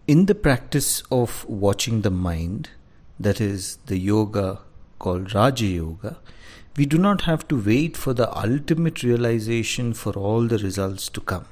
In the practice of watching the mind, that is the yoga called Raja Yoga, we do not have to wait for the ultimate realization for all the results to come.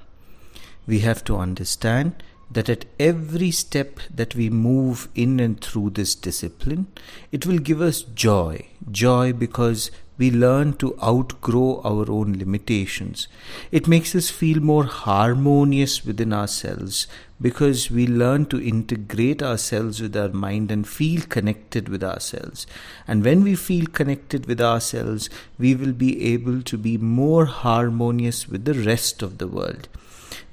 We have to understand that at every step that we move in and through this discipline, it will give us joy. Joy because we learn to outgrow our own limitations. It makes us feel more harmonious within ourselves because we learn to integrate ourselves with our mind and feel connected with ourselves. And when we feel connected with ourselves, we will be able to be more harmonious with the rest of the world.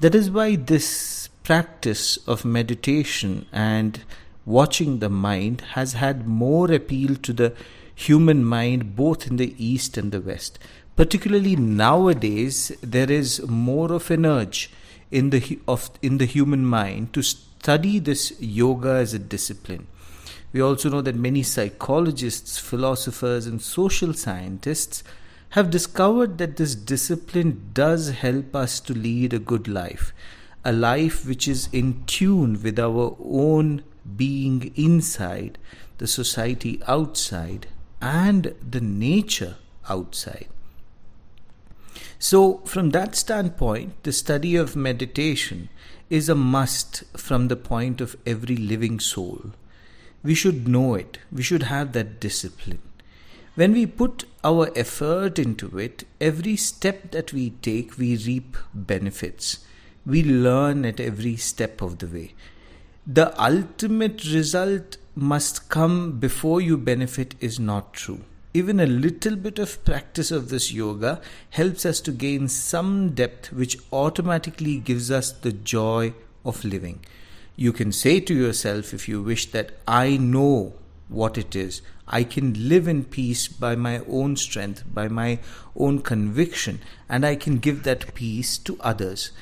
That is why this practice of meditation and watching the mind has had more appeal to the human mind both in the East and the West. Particularly nowadays, there is more of an urge in the human mind to study this yoga as a discipline. We also know that many psychologists, philosophers, and social scientists have discovered that this discipline does help us to lead a good life, a life which is in tune with our own being inside, the society outside, and the nature outside. So, from that standpoint, the study of meditation is a must from the point of every living soul. We should know it. We should have that discipline. When we put our effort into it, every step that we take, we reap benefits. We learn at every step of the way. The ultimate result must come before you benefit is not true. Even a little bit of practice of this yoga helps us to gain some depth which automatically gives us the joy of living. You can say to yourself if you wish that I know what it is. I can live in peace by my own strength, by my own conviction, and I can give that peace to others.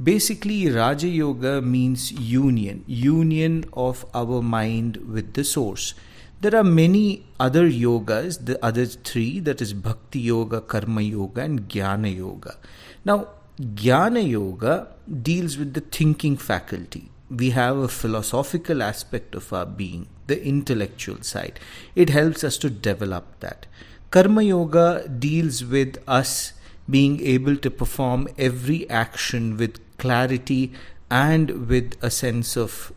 Basically, Raja Yoga means union of our mind with the source. There are many other yogas, the other three, that is Bhakti Yoga, Karma Yoga, and Jnana Yoga. Now, Jnana Yoga deals with the thinking faculty. We have a philosophical aspect of our being, the intellectual side. It helps us to develop that. Karma Yoga deals with us being able to perform every action with clarity and with a sense of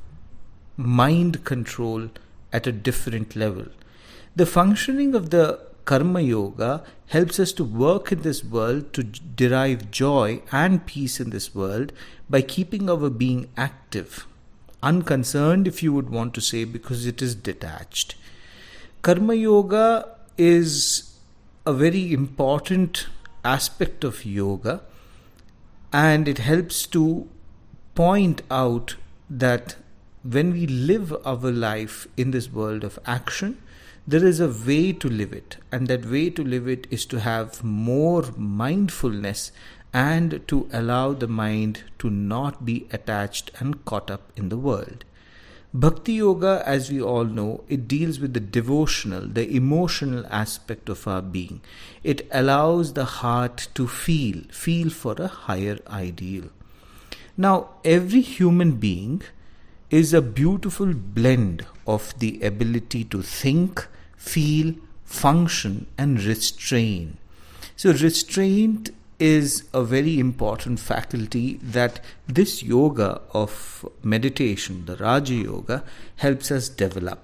mind control at a different level. The functioning of the Karma Yoga helps us to work in this world to derive joy and peace in this world by keeping our being active, unconcerned if you would want to say, because it is detached. Karma Yoga is a very important aspect of yoga, and it helps to point out that when we live our life in this world of action, there is a way to live it, and that way to live it is to have more mindfulness and to allow the mind to not be attached and caught up in the world. Bhakti Yoga, as we all know, it deals with the devotional, the emotional aspect of our being. It allows the heart to feel for a higher ideal. Now, every human being is a beautiful blend of the ability to think, feel, function, and restrain. So restraint is a very important faculty that this yoga of meditation, the Raja Yoga, helps us develop.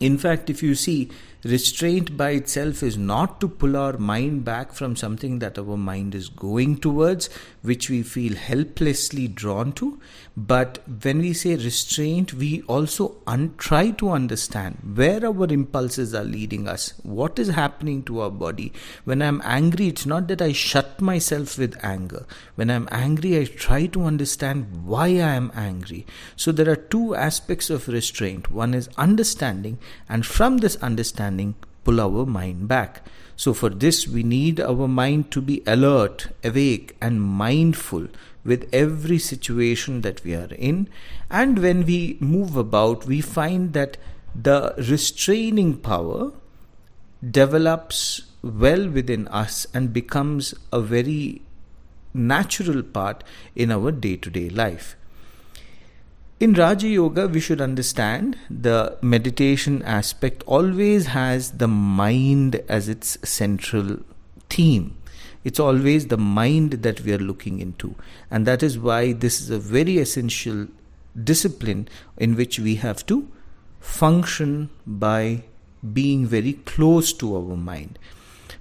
In fact, if you see, restraint by itself is not to pull our mind back from something that our mind is going towards, which we feel helplessly drawn to. But when we say restraint, we also try to understand where our impulses are leading us, what is happening to our body. When I'm angry, it's not that I shut myself with anger. When I'm angry, I try to understand why I am angry. So there are two aspects of restraint. One is understanding, and from this understanding, pull our mind back. So for this, we need our mind to be alert, awake, and mindful with every situation that we are in. And when we move about, we find that the restraining power develops well within us and becomes a very natural part in our day-to-day life. In Raja Yoga, we should understand the meditation aspect always has the mind as its central theme. It's always the mind that we are looking into. And that is why this is a very essential discipline in which we have to function by being very close to our mind.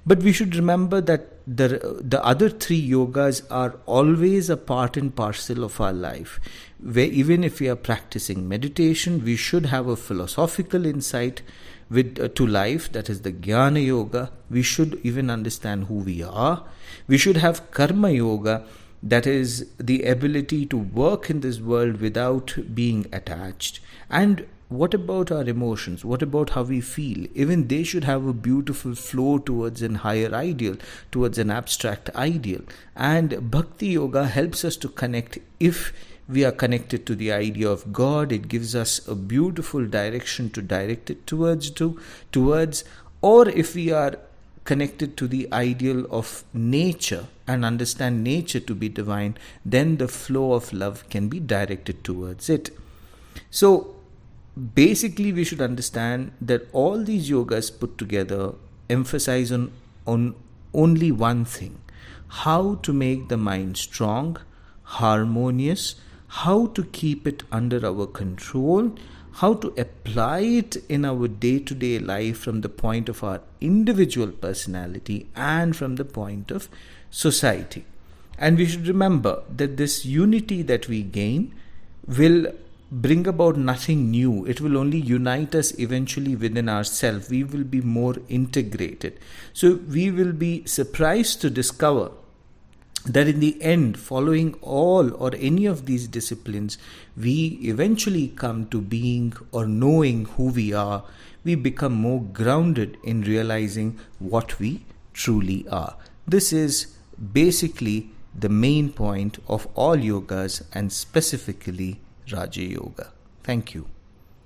But we should remember that the other three yogas are always a part and parcel of our life. Where even if we are practicing meditation, we should have a philosophical insight to life, that is the Jnana Yoga. We should even understand who we are. We should have Karma Yoga, that is the ability to work in this world without being attached. And what about our emotions? What about how we feel? Even they should have a beautiful flow towards an higher ideal, towards an abstract ideal. And Bhakti Yoga helps us to connect. If we are connected to the idea of God, it gives us a beautiful direction to direct it towards. Or if we are connected to the ideal of nature and understand nature to be divine, then the flow of love can be directed towards it. So basically, we should understand that all these yogas put together emphasize on only one thing: how to make the mind strong, harmonious, how to keep it under our control, how to apply it in our day-to-day life from the point of our individual personality and from the point of society. And we should remember that this unity that we gain will bring about nothing new. It will only unite us eventually within ourselves. We will be more integrated. So we will be surprised to discover that in the end, following all or any of these disciplines, we eventually come to being or knowing who we are. We become more grounded in realizing what we truly are. This is basically the main point of all yogas, and specifically Raja Yoga. Thank you.